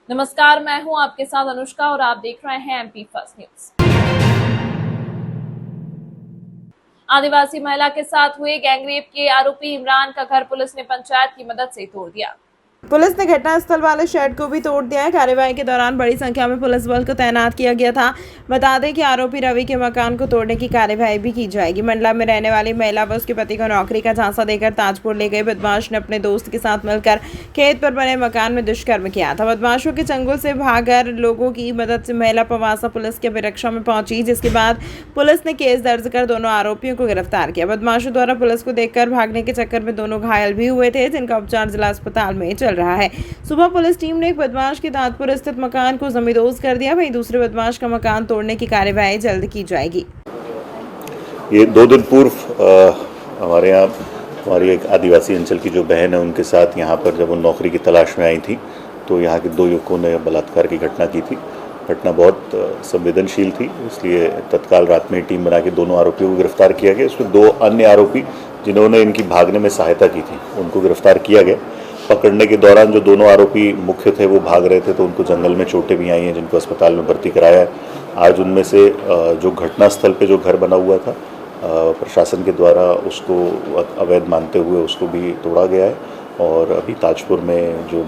नमस्कार, मैं हूं आपके साथ अनुष्का और आप देख रहे हैं एमपी फर्स्ट न्यूज। आदिवासी महिला के साथ हुए गैंगरेप के आरोपी इमरान का घर पुलिस ने पंचायत की मदद से तोड़ दिया। पुलिस ने घटनास्थल वाले शेड को भी तोड़ दिया है। कार्यवाही के दौरान बड़ी संख्या में पुलिस बल को तैनात किया गया था। बता दें कि आरोपी रवि के मकान को तोड़ने की कार्यवाही भी की जाएगी। मंडला में रहने वाली महिला व उसके पति को नौकरी का झांसा देकर ताजपुर ले गए बदमाश ने अपने दोस्त के साथ मिलकर खेत पर बने मकान में दुष्कर्म किया था। बदमाशों के चंगुल से भागकर लोगों की मदद से महिला पवासा पुलिस की अभिरक्षा में पहुंची, जिसके बाद पुलिस ने केस दर्ज कर दोनों आरोपियों को गिरफ्तार किया। बदमाशों द्वारा पुलिस को देखकर भागने के चक्कर में दोनों घायल भी हुए थे, जिनका उपचार जिला अस्पताल में चल रहा है। सुबह पुलिस टीम ने एक बदमाश के ताजपुर स्थित मकान को जमींदोज कर दिया। वहीं दूसरे बदमाश का मकान तोड़ने की कार्यवाही जल्द की जाएगी। ये 2 दिन पूर्व हमारे यहाँ हमारी एक आदिवासी अंचल की जो बहन है उनके साथ यहाँ पर जब वो नौकरी की तलाश में आई थी तो यहाँ के 2 युवकों ने बलात्कार की घटना की थी। घटना बहुत संवेदनशील थी, इसलिए तत्काल रात में टीम बना के दोनों आरोपियों को गिरफ्तार किया गया। इसमें 2 अन्य आरोपी जिन्होंने इनकी भागने में सहायता की थी उनको गिरफ्तार किया गया। पकड़ने के दौरान जो दोनों आरोपी मुख्य थे वो भाग रहे थे तो उनको जंगल में चोटें भी आई हैं, जिनको अस्पताल में भर्ती कराया है। आज उनमें से जो घटनास्थल पे जो घर बना हुआ था प्रशासन के द्वारा उसको अवैध मानते हुए उसको भी तोड़ा गया है और अभी ताजपुर में जो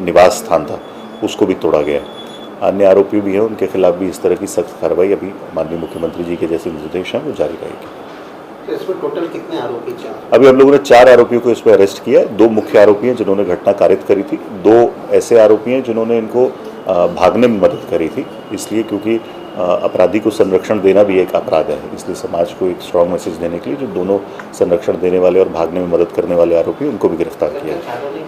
निवास स्थान था उसको भी तोड़ा गया है। अन्य आरोपी भी हैं, उनके खिलाफ भी इस तरह की सख्त कार्रवाई अभी माननीय मुख्यमंत्री जी के जैसे निर्देश हैं वो जारी रहेगी। तो इसमें टोटल कितने आरोपी? 4। अभी हम लोगों ने 4 आरोपियों को इसमें अरेस्ट किया है। 2 मुख्य आरोपी हैं जिन्होंने घटना कारित करी थी, 2 ऐसे आरोपी हैं जिन्होंने इनको भागने में मदद करी थी। इसलिए क्योंकि अपराधी को संरक्षण देना भी एक अपराध है, इसलिए समाज को एक स्ट्रॉन्ग मैसेज देने के लिए जो दोनों संरक्षण देने वाले और भागने में मदद करने वाले आरोपी उनको भी गिरफ्तार किया है।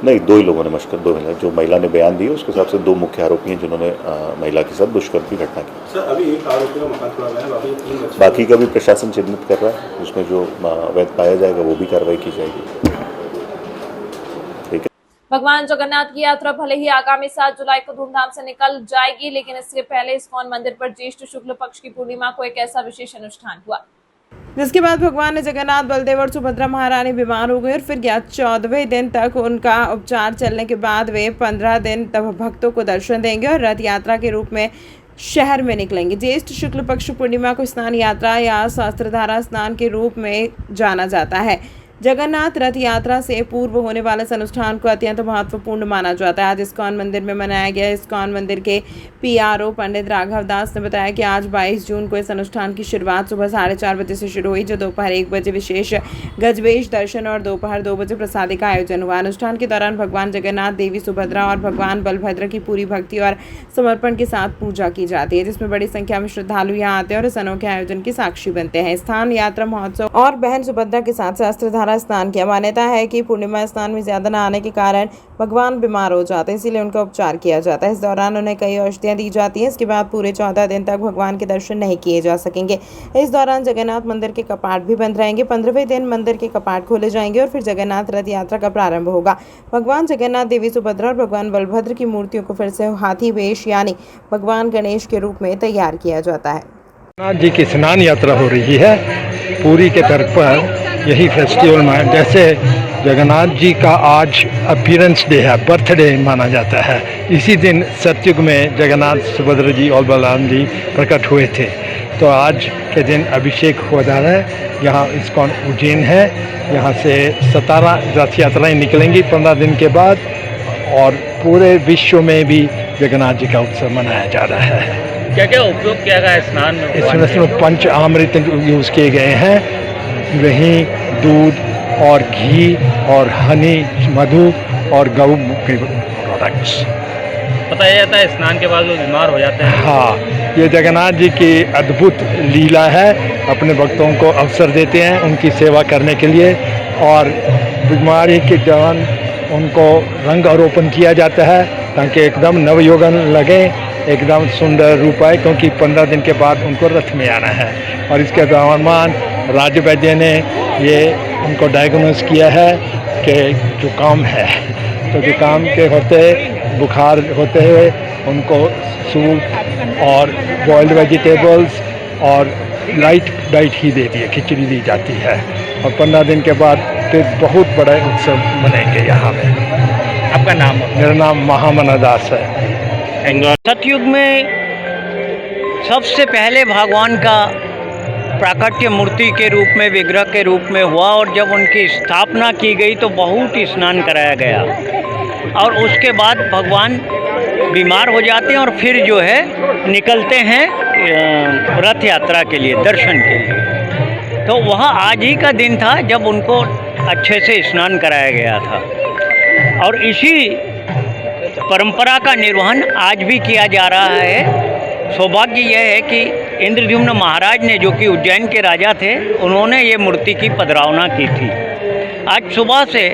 नहीं, 2 ही लोगों ने मशक्कत 2 महिला जो महिला ने बयान दिया उसके हिसाब से 2 मुख्य आरोपी हैं जिन्होंने महिला के साथ दुष्कर्म की घटना की। सर, अभी एक आरोपी का मकान तोड़ा गया है, बाकी का भी प्रशासन चिन्हित कर रहा है, उसमें जो अवैध पाया जाएगा वो भी कार्रवाई की जाएगी। ठीक है। भगवान जगन्नाथ की यात्रा भले ही आगामी 7 जुलाई को धूमधाम से निकल जाएगी, लेकिन इससे पहले इस्कॉन मंदिर पर ज्येष्ठ शुक्ल पक्ष की पूर्णिमा को एक ऐसा विशेष अनुष्ठान हुआ जिसके बाद भगवान जगन्नाथ, बलदेव और सुभद्रा महारानी बीमार हो गए और फिर 14वें दिन तक उनका उपचार चलने के बाद वे 15 दिन तब भक्तों को दर्शन देंगे और रथ यात्रा के रूप में शहर में निकलेंगे। ज्येष्ठ शुक्ल पक्ष पूर्णिमा को स्नान यात्रा या सहस्त्रधारा स्नान के रूप में जाना जाता है। जगन्नाथ रथ यात्रा से पूर्व होने वाले इस अनुष्ठान को अत्यंत महत्वपूर्ण माना जाता है। आज इस्कॉन मंदिर में मनाया गया। इस्कॉन मंदिर के PRO पंडित राघव दास ने बताया कि आज 22 जून को इस अनुष्ठान की शुरुआत सुबह 4:30 बजे से शुरू हुई, जो दोपहर 1 बजे विशेष गजवेश दर्शन और दोपहर 2 बजे प्रसादी का आयोजन हुआ। अनुष्ठान के दौरान भगवान जगन्नाथ, देवी सुभद्रा और भगवान बलभद्र की पूरी भक्ति और समर्पण के साथ पूजा की जाती है, जिसमें बड़ी संख्या में श्रद्धालु यहाँ आते हैं और इस अनोखे आयोजन की साक्षी बनते हैं। स्थान यात्रा महोत्सव और बहन सुभद्रा के साथ सहस्त्रधारा स्नान की मान्यता है कि पूर्णिमा स्नान में ज्यादा नहाने आने के कारण भगवान बीमार हो जाते हैं, इसीलिए उनका उपचार किया जाता है। इस दौरान उन्हें कई औषधियां दी जाती हैं। इसके बाद पूरे 14 दिन तक भगवान के दर्शन नहीं किए जा सकेंगे। इस दौरान जगन्नाथ मंदिर के कपाट भी बंद रहेंगे। 15वें दिन मंदिर के कपाट खोले जाएंगे और फिर जगन्नाथ रथ यात्रा का प्रारंभ होगा। भगवान जगन्नाथ, देवी सुभद्रा और भगवान बलभद्र की मूर्तियों को फिर से हाथी वेश यानी भगवान गणेश के रूप में तैयार किया जाता है। जगन्नाथ जी की स्नान यात्रा हो रही है पूरी के तर्क पर। यही फेस्टिवल में जैसे जगन्नाथ जी का आज अपीयरेंस डे है, बर्थडे माना जाता है। इसी दिन सतयुग में जगन्नाथ, सुभद्रा जी और बलराम जी प्रकट हुए थे, तो आज के दिन अभिषेक हो जा रहा है। यहाँ इस्कॉन उज्जैन है, यहाँ से 17 रथ यात्राएँ निकलेंगी 15 दिन के बाद और पूरे विश्व में भी जगन्नाथ जी का उत्सव मनाया जा रहा है। क्या क्या उपयोग किया गया स्नान में? इसमें पंचामृत यूज़ किए गए हैं, वहीं दूध और घी और हनी, मधु और गऊ के प्रोडक्ट्स। बताया जाता है स्नान के बाद वो बीमार हो जाते हैं। हाँ, ये जगन्नाथ जी की अद्भुत लीला है। अपने भक्तों को अवसर देते हैं उनकी सेवा करने के लिए और बीमारी के दौरान उनको रंग आरोपण किया जाता है ताकि एकदम नवयौवन लगे, एकदम सुंदर रूप आए, क्योंकि 15 दिन के बाद उनको रथ में आना है। और इसके दौरान राज्य वैद्य ने ये उनको डायग्नोस किया है कि जुकाम है, तो जुकाम के होते बुखार होते हुए उनको सूप और बॉइल्ड वेजिटेबल्स और लाइट डाइट ही दे दी, खिचड़ी दी जाती है। और 15 दिन के बाद फिर बहुत बड़ा उत्सव मनाएंगे यहाँ में। आपका नाम? मेरा नाम महामना दास है। सतयुग में सबसे पहले भगवान का प्राकट्य मूर्ति के रूप में, विग्रह के रूप में हुआ, और जब उनकी स्थापना की गई तो बहुत स्नान कराया गया, और उसके बाद भगवान बीमार हो जाते हैं और फिर जो है निकलते हैं रथ यात्रा के लिए, दर्शन के लिए। तो वह आज ही का दिन था जब उनको अच्छे से स्नान कराया गया था, और इसी परंपरा का निर्वहन आज भी किया जा रहा है। सौभाग्य यह है कि इंद्रद्युम्न महाराज ने, जो कि उज्जैन के राजा थे, उन्होंने ये मूर्ति की पधरावना की थी। आज सुबह से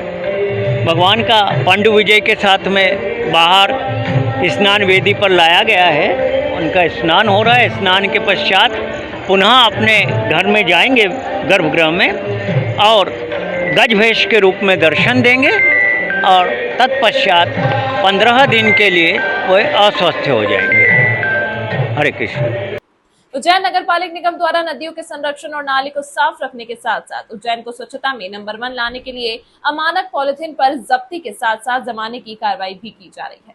भगवान का पांडु विजय के साथ में बाहर स्नान वेदी पर लाया गया है, उनका स्नान हो रहा है। स्नान के पश्चात पुनः अपने घर में जाएंगे गर्भगृह में, और गजवेश के रूप में दर्शन देंगे, और तत्पश्चात 15 दिन के लिए वह अस्वस्थ हो जाएंगे। हरे कृष्ण। उज्जैन नगर पालिक निगम द्वारा नदियों के संरक्षण और नाली को साफ रखने के साथ साथ उज्जैन को स्वच्छता में नंबर 1 लाने के लिए अमानक पॉलिथीन पर जब्ती के साथ साथ जमाने की कार्रवाई भी की जा रही है।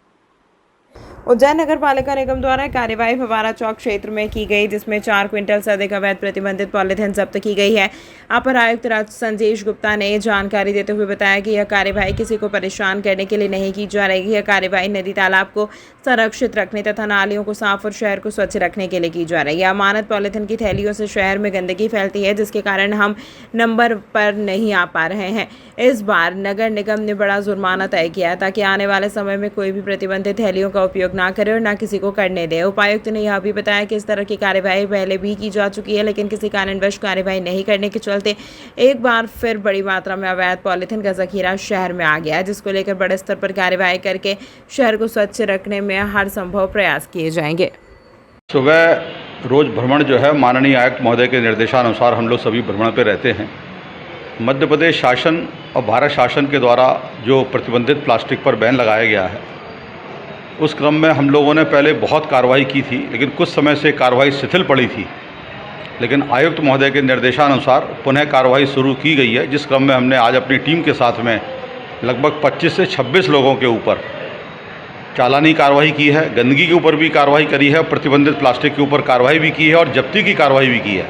उज्जैन नगर पालिका निगम द्वारा कार्यवाही फवारा चौक क्षेत्र में की गई, जिसमें 4 क्विंटल से अधिक अवैध प्रतिबंधित पॉलिथीन जब्त की गई है। अपर आयुक्त संजेश गुप्ता ने जानकारी देते हुए बताया कि यह कार्यवाही किसी को परेशान करने के लिए नहीं की जा रही है। यह कार्यवाही नदी तालाब को संरक्षित रखने तथा नालियों को साफ और शहर को स्वच्छ रखने के लिए की जा रही है। अमानत पॉलिथीन की थैलियों से शहर में गंदगी फैलती है, जिसके कारण हम नंबर पर नहीं आ पा रहे हैं। इस बार नगर निगम ने बड़ा जुर्माना तय किया ताकि आने वाले समय में कोई भी प्रतिबंधित थैलियों का उपयोग ना करे और ना किसी को करने दे। उपायुक्त ने यह भी बताया कि इस तरह की कार्यवाही पहले भी की जा चुकी है, लेकिन किसी कारणवश कार्यवाही नहीं करने के चलते एक बार फिर बड़ी मात्रा में अवैध पॉलिथीन का जखीरा शहर में आ गया है, जिसको लेकर बड़े स्तर पर कार्यवाही करके शहर को स्वच्छ रखने में हर संभव प्रयास किए जाएंगे। सुबह रोज भ्रमण जो है माननीय आयुक्त महोदय के निर्देशानुसार हम लोग सभी भ्रमण पे रहते हैं। मध्य प्रदेश शासन और भारत शासन के द्वारा जो प्रतिबंधित प्लास्टिक पर बैन लगाया गया है, उस क्रम में हम लोगों ने पहले बहुत कार्रवाई की थी, लेकिन कुछ समय से कार्रवाई शिथिल पड़ी थी। लेकिन आयुक्त महोदय के निर्देशानुसार पुनः कार्रवाई शुरू की गई है, जिस क्रम में हमने आज अपनी टीम के साथ में लगभग 25 से 26 लोगों के ऊपर चालानी कार्रवाई की है, गंदगी के ऊपर भी कार्रवाई करी है, प्रतिबंधित प्लास्टिक के ऊपर कार्रवाई भी की है और जब्ती की कार्रवाई भी की है।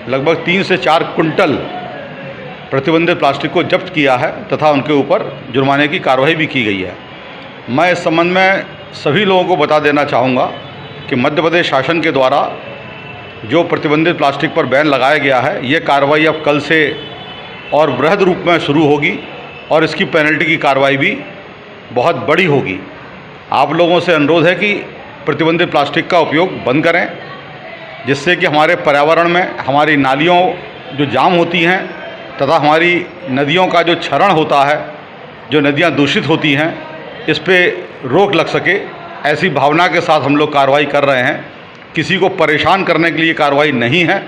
लगभग 3 से 4 कुंटल प्रतिबंधित प्लास्टिक को जब्त किया है तथा उनके ऊपर जुर्माने की कार्रवाई भी की गई है। मैं इस संबंध में सभी लोगों को बता देना चाहूँगा कि मध्य प्रदेश शासन के द्वारा जो प्रतिबंधित प्लास्टिक पर बैन लगाया गया है, ये कार्रवाई अब कल से और वृहद रूप में शुरू होगी और इसकी पेनल्टी की कार्रवाई भी बहुत बड़ी होगी। आप लोगों से अनुरोध है कि प्रतिबंधित प्लास्टिक का उपयोग बंद करें, जिससे कि हमारे पर्यावरण में हमारी नालियों जो जाम होती हैं तथा हमारी नदियों का जो क्षरण होता है, जो नदियां दूषित होती हैं, इस पे रोक लग सके। ऐसी भावना के साथ हम लोग कार्रवाई कर रहे हैं। किसी को परेशान करने के लिए कार्रवाई नहीं है,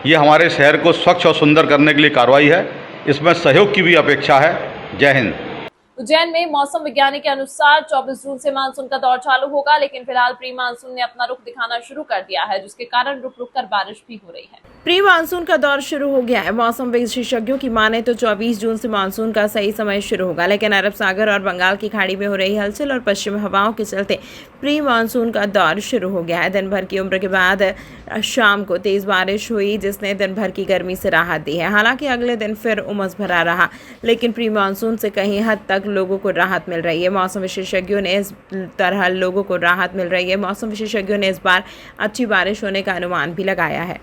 ये हमारे शहर को स्वच्छ और सुंदर करने के लिए कार्रवाई है। इसमें सहयोग की भी अपेक्षा है। जय हिंद। उज्जैन में मौसम विज्ञानी के अनुसार 24 जून से मानसून का दौर चालू होगा, लेकिन फिलहाल प्री मानसून ने अपना रुख दिखाना शुरू कर दिया है, जिसके कारण रुक रुक कर बारिश भी हो रही है। प्री मानसून का दौर शुरू हो गया है। मौसम विशेषज्ञों की माने तो 24 जून से मानसून का सही समय शुरू होगा, लेकिन अरब सागर और बंगाल की खाड़ी में हो रही हलचल और पश्चिमी हवाओं के चलते प्री मानसून का दौर शुरू हो गया है। दिन भर की उम्र के बाद शाम को तेज बारिश हुई, जिसने दिन भर की गर्मी से राहत दी है। हालांकि अगले दिन फिर उमस भरा रहा, लेकिन प्री मानसून से कहीं हद तक लोगों को राहत मिल रही है। मौसम विशेषज्ञों ने इस तरह लोगों को राहत मिल रही है। मौसम विशेषज्ञों ने इस बार अच्छी बारिश होने का अनुमान भी लगाया है।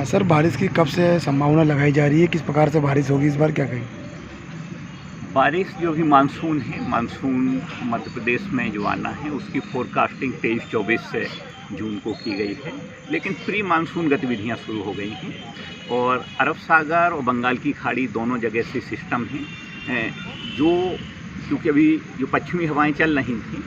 सर, बारिश की कब से संभावना लगाई जा रही है? किस प्रकार से बारिश होगी इस बार, क्या कहें? बारिश जो भी मानसून है, मानसून मध्य प्रदेश में जो आना है उसकी फोरकास्टिंग 23-24 से जून को की गई है, लेकिन प्री मानसून गतिविधियां शुरू हो गई हैं और अरब सागर और बंगाल की खाड़ी दोनों जगह से सिस्टम हैं जो, क्योंकि अभी जो पश्चिमी हवाएं चल रही थी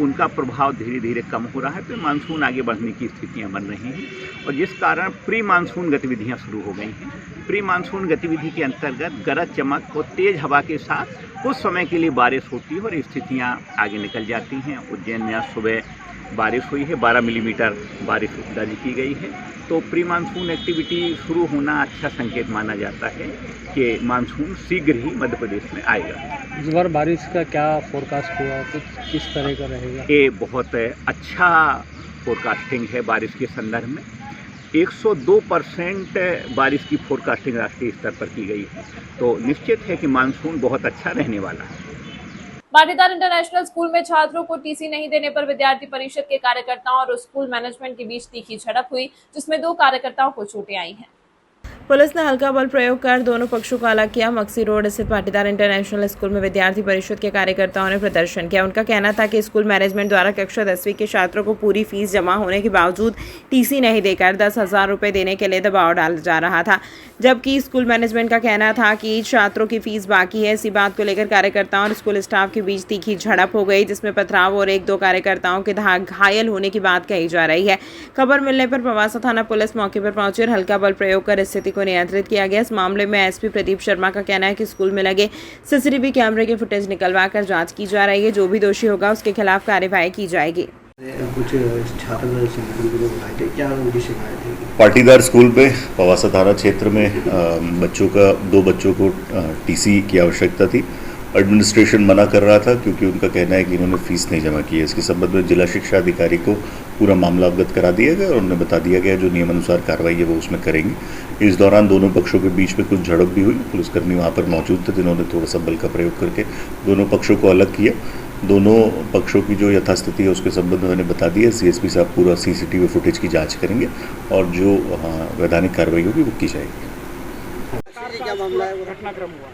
उनका प्रभाव धीरे धीरे कम हो रहा है, तो मानसून आगे बढ़ने की स्थितियां बन रही हैं और जिस कारण प्री मानसून गतिविधियां शुरू हो गई हैं। प्री मानसून गतिविधि के अंतर्गत गरज चमक और तेज हवा के साथ कुछ समय के लिए बारिश होती है और स्थितियां आगे निकल जाती हैं। उज्जैन में आज सुबह बारिश हुई है, 12 मिलीमीटर बारिश दर्ज की गई है। तो प्री मानसून एक्टिविटी शुरू होना अच्छा संकेत माना जाता है कि मानसून शीघ्र ही मध्य प्रदेश में आएगा। इस बार बारिश का क्या फोरकास्ट हुआ, कुछ किस तरह का रहेगा? ये बहुत अच्छा फोरकास्टिंग है बारिश के संदर्भ में। 102% बारिश की फोरकास्टिंग राष्ट्रीय स्तर पर की गई है, तो निश्चित है कि मानसून बहुत अच्छा रहने वाला है। पाटीदार इंटरनेशनल स्कूल में छात्रों को टीसी नहीं देने पर विद्यार्थी परिषद के कार्यकर्ताओं और स्कूल मैनेजमेंट के बीच तीखी झड़प हुई, जिसमें 2 कार्यकर्ताओं को चोटें आई हैं। पुलिस ने हल्का बल प्रयोग कर दोनों पक्षों को अलग किया। मक्सी रोड स्थित पाटीदार इंटरनेशनल स्कूल में विद्यार्थी परिषद के कार्यकर्ताओं ने प्रदर्शन किया। उनका कहना था कि स्कूल मैनेजमेंट द्वारा कक्षा 10वीं के छात्रों को पूरी फीस जमा होने के बावजूद टीसी नहीं देकर 10,000 रुपये देने के लिए दबाव डाला जा रहा था, जबकि स्कूल मैनेजमेंट का कहना था कि छात्रों की फीस बाकी है। इसी बात को लेकर कार्यकर्ताओं और स्कूल स्टाफ के बीच तीखी झड़प हो गई, जिसमें पथराव और 1-2 कार्यकर्ताओं के घायल होने की बात कही जा रही है। खबर मिलने पर पवासा थाना पुलिस मौके पर पहुंची और हल्का बल प्रयोग कर स्थिति को नियंत्रित किया गया। इस मामले में एसपी प्रदीप शर्मा का कहना है कि स्कूल में लगे सीसीटीवी कैमरे की फुटेज निकलवा कर जांच की जा रही है। जो भी दोषी होगा उसके खिलाफ कार्रवाई की जाएगी। कुछ छात्र बुलाए थे, क्या उनकी शिकायत है? पाटीदार स्कूल में पवासा थाना क्षेत्र में दो बच्चों को टीसी की आवश्यकता थी। एडमिनिस्ट्रेशन मना कर रहा था क्योंकि उनका कहना है कि इन्होंने फीस नहीं जमा की है। इसके संबंध में जिला शिक्षा अधिकारी को पूरा मामला अवगत करा दिया गया और उन्हें बता दिया गया जो नियमानुसार कार्रवाई है वो उसमें करेंगे। इस दौरान दोनों पक्षों के बीच में कुछ झड़प भी हुई। पुलिसकर्मी वहाँ पर मौजूद थे जिन्होंने थोड़ा सा बल का प्रयोग करके दोनों पक्षों को अलग किया। दोनों पक्षों की जो यथास्थिति है उसके संबंध में मैंने बता दिया। सीएसपी साहब पूरा सीसीटीवी फुटेज की जाँच करेंगे और जो वैधानिक कार्रवाई होगी वो की जाएगी। क्या मामला है, वो घटनाक्रम हुआ?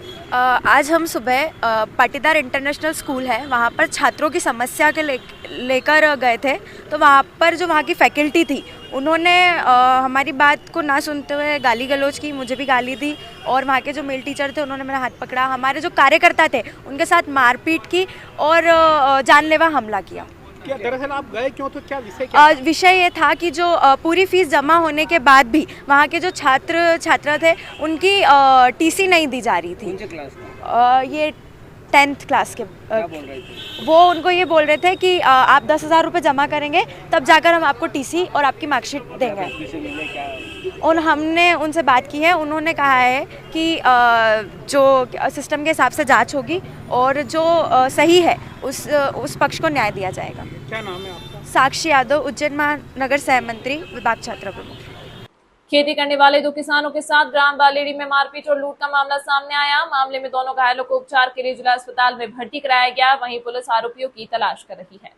आज हम सुबह पाटीदार इंटरनेशनल स्कूल है वहाँ पर छात्रों की समस्या के लेकर गए थे। तो वहाँ पर जो वहाँ की फैकल्टी थी उन्होंने हमारी बात को ना सुनते हुए गाली गलौज की, मुझे भी गाली दी और वहाँ के जो मेल टीचर थे उन्होंने मेरा हाथ पकड़ा। हमारे जो कार्यकर्ता थे उनके साथ मारपीट की और जानलेवा हमला किया। क्या दरअसल आप गए क्यों, तो क्या विषय क्या? विषय ये था कि जो पूरी फीस जमा होने के बाद भी वहाँ के जो छात्र थे उनकी टीसी नहीं दी जा रही थी। ये 10th क्लास के बोल रहे थे? वो उनको ये बोल रहे थे कि आप 10,000 रुपये जमा करेंगे तब जाकर हम आपको टीसी और आपकी मार्कशीट देंगे। और हमने उनसे बात की है, उन्होंने कहा है कि जो सिस्टम के हिसाब से जांच होगी और जो सही है उस पक्ष को न्याय दिया जाएगा। क्या नाम है आपका? साक्षी यादव, उज्जैन महानगर सह मंत्री, विभाग छात्र प्रमुख। खेती करने वाले 2 किसानों के साथ ग्राम बालेड़ी में मारपीट और लूट का मामला सामने आया। मामले में दोनों घायलों को उपचार के लिए जिला अस्पताल में भर्ती कराया गया। वहीं पुलिस आरोपियों की तलाश कर रही है।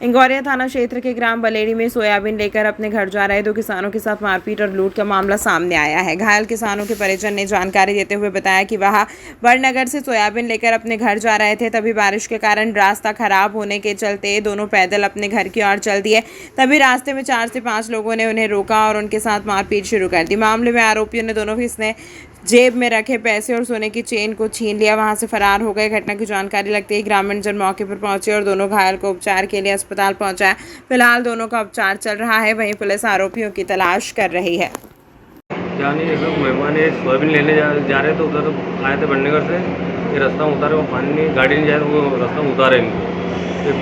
इंगौरिया थाना क्षेत्र के ग्राम बलेड़ी में सोयाबीन लेकर अपने घर जा रहे 2 किसानों के साथ मारपीट और लूट का मामला सामने आया है। घायल किसानों के परिजन ने जानकारी देते हुए बताया कि वह बड़नगर से सोयाबीन लेकर अपने घर जा रहे थे। तभी बारिश के कारण रास्ता खराब होने के चलते दोनों पैदल अपने घर की ओर चल दिए। तभी रास्ते में 4 से 5 लोगों ने उन्हें रोका और उनके साथ मारपीट शुरू कर दी। मामले में आरोपियों ने दोनों किसने जेब में रखे पैसे और सोने की चेन को छीन लिया, वहां से फरार हो गए। घटना की जानकारी लगते ही ग्रामीण जन मौके पर पहुंचे और दोनों घायल को उपचार के लिए अस्पताल पहुंचाया। फिलहाल दोनों का उपचार चल रहा है। वहीं पुलिस आरोपियों की तलाश कर रही है। यानी मेहमान सोयाबीन लेने जा रहे थे, उधर आए थे बड़नगर से। ये रास्ता उतारे, वो पानी नहीं, गाड़ी नहीं जाए, वो रास्ता उतारे नहीं,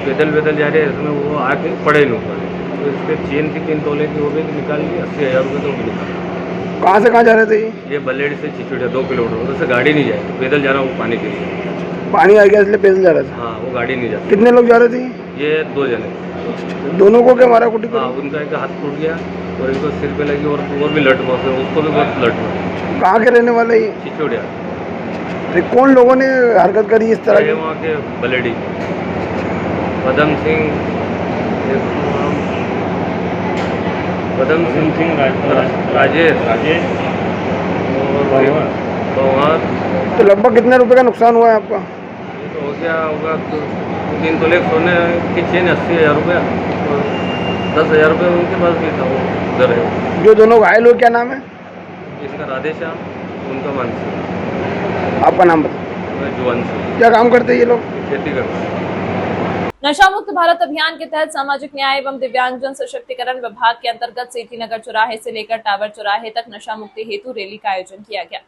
पैदल जा रहे हैं। इसमें वो आके पड़े नहीं ऊपर। तो इसके चेन थी 3 तोले की, वो भी निकाल ली। 80,000 रुपये तो वो भी निकाल। कहाँ से कहाँ जा रहे थे ये बल्लेड़ी से चिचुड़िया 2 किलोमीटर, उधर से गाड़ी नहीं जाए, पैदल जा रहा हूँ पानी के लिए। पानी आ गया इसलिए पैदल जा रहे थे? हाँ, वो गाड़ी नहीं जाती। कितने लोग जा रहे थे? ये 2 जने। दोनों को क्या मारा कुटी? हाँ, उनका एक हाथ टूट गया और एक सिर पे लगी और भी लट बहुत, उसको भी बहुत लट हुआ। कहाँ के रहने वाले ये? चिचुड़िया। कौन लोगों ने हरकत करी इस तरह की? वहाँ के बल्लेड़ी, पदम सिंह राजेश और पवार। तो लगभग कितने रुपए का नुकसान हुआ है आपका? तो हो गया होगा 3 तोले सोने की चेन 80,000 रुपया और 10,000 रुपये उनके पास भी था। वो उधर है। जो दोनों घायल हुए क्या नाम है? इसका राधेश्याम, उनका मानसी। आपका नाम बताओ। मैं जुआन से। क्या काम करते हैं ये लोग? खेती करते हैं। नशा मुक्त भारत अभियान के तहत सामाजिक न्याय एवं दिव्यांगजन सशक्तिकरण विभाग के अंतर्गत सेठी नगर चौराहे से लेकर टावर चौराहे तक नशा मुक्ति हेतु रैली का आयोजन किया गया,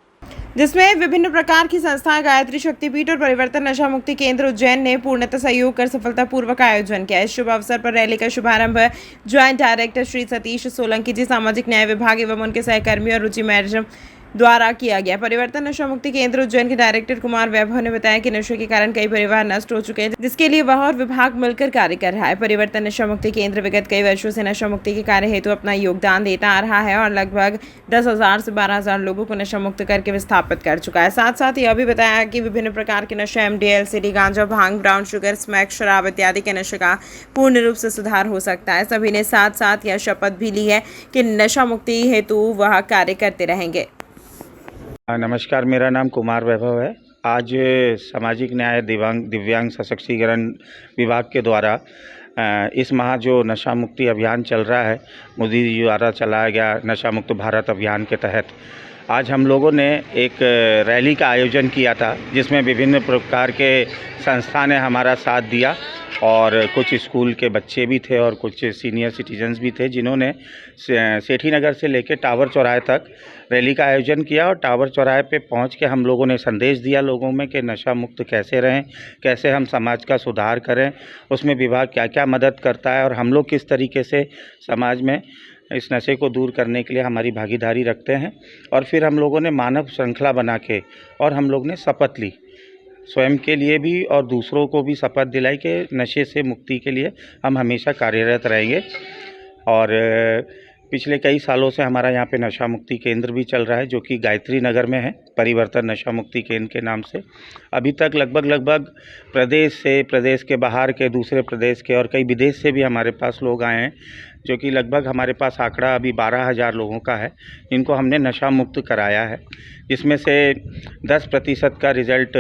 जिसमें विभिन्न प्रकार की संस्थाएं गायत्री शक्तिपीठ और परिवर्तन नशा मुक्ति केंद्र उज्जैन ने पूर्णतः सहयोग कर सफलतापूर्वक आयोजन किया। इस शुभ अवसर पर रैली का शुभारंभ ज्वाइंट डायरेक्टर श्री सतीश सोलंकी जी, सामाजिक न्याय विभाग एवं उनके सहकर्मी और रुचि मैडम द्वारा किया गया। परिवर्तन नशा मुक्ति केंद्र उज्जैन के डायरेक्टर कुमार वैभव ने बताया कि नशे के कारण कई परिवार नष्ट हो चुके हैं, जिसके लिए वह और विभाग मिलकर कार्य कर रहा है। परिवर्तन नशा मुक्ति केंद्र विगत कई वर्षों से नशा मुक्ति के कार्य हेतु अपना योगदान देता आ रहा है और लगभग 10,000 से 12,000 लोगों को नशा मुक्त करके विस्थापित कर चुका है। साथ साथ यह भी बताया कि विभिन्न प्रकार के नशे MD, LSD, गांजा, भांग, ब्राउन शुगर, स्मैक, शराब इत्यादि के नशे का पूर्ण रूप से सुधार हो सकता है। सभी ने साथ साथ यह शपथ भी ली है कि नशा मुक्ति हेतु वह कार्य करते रहेंगे। नमस्कार, मेरा नाम कुमार वैभव है। आज सामाजिक न्याय दिव्यांग सशक्तिकरण विभाग के द्वारा इस माह जो नशा मुक्ति अभियान चल रहा है, मोदी जी द्वारा चलाया गया नशा मुक्त भारत अभियान के तहत आज हम लोगों ने एक रैली का आयोजन किया था, जिसमें विभिन्न प्रकार के संस्था ने हमारा साथ दिया और कुछ स्कूल के बच्चे भी थे और कुछ सीनियर सिटीजन्स भी थे, जिन्होंने सेठी नगर से लेकर टावर चौराहे तक रैली का आयोजन किया। और टावर चौराहे पे पहुंच के हम लोगों ने संदेश दिया लोगों में कि नशा मुक्त कैसे रहें, कैसे हम समाज का सुधार करें, उसमें विभाग क्या क्या मदद करता है और हम लोग किस तरीके से समाज में इस नशे को दूर करने के लिए हमारी भागीदारी रखते हैं। और फिर हम लोगों ने मानव श्रृंखला बना के और हम लोग ने शपथ ली, स्वयं के लिए भी और दूसरों को भी शपथ दिलाई कि नशे से मुक्ति के लिए हम हमेशा कार्यरत रहेंगे। और पिछले कई सालों से हमारा यहाँ पे नशा मुक्ति केंद्र भी चल रहा है, जो कि गायत्री नगर में है, परिवर्तन नशा मुक्ति केंद्र के नाम से। अभी तक लगभग प्रदेश के बाहर के, दूसरे प्रदेश के और कई विदेश से भी हमारे पास लोग आए हैं, जो कि लगभग हमारे पास आंकड़ा अभी 12,000 लोगों का है, जिनको हमने नशा मुक्त कराया है, जिसमें से 10% का रिज़ल्ट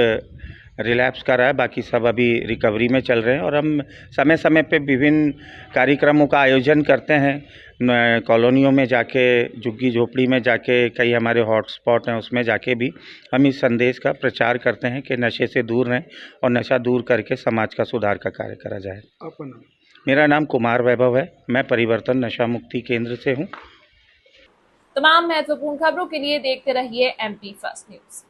रिलैप्स कर रहा है, बाकी सब अभी रिकवरी में चल रहे हैं। और हम समय समय पे विभिन्न कार्यक्रमों का आयोजन करते हैं, कॉलोनियों में जाके, झुग्गी झोपड़ी में जाके, कई हमारे हॉटस्पॉट हैं उसमें जाके भी हम इस संदेश का प्रचार करते हैं कि नशे से दूर रहें और नशा दूर करके समाज का सुधार का कार्य करा जाए। आपका नाम? मेरा नाम कुमार वैभव है, मैं परिवर्तन नशा मुक्ति केंद्र से हूँ। तमाम महत्वपूर्ण खबरों के लिए देखते रहिए MP फर्स्ट न्यूज।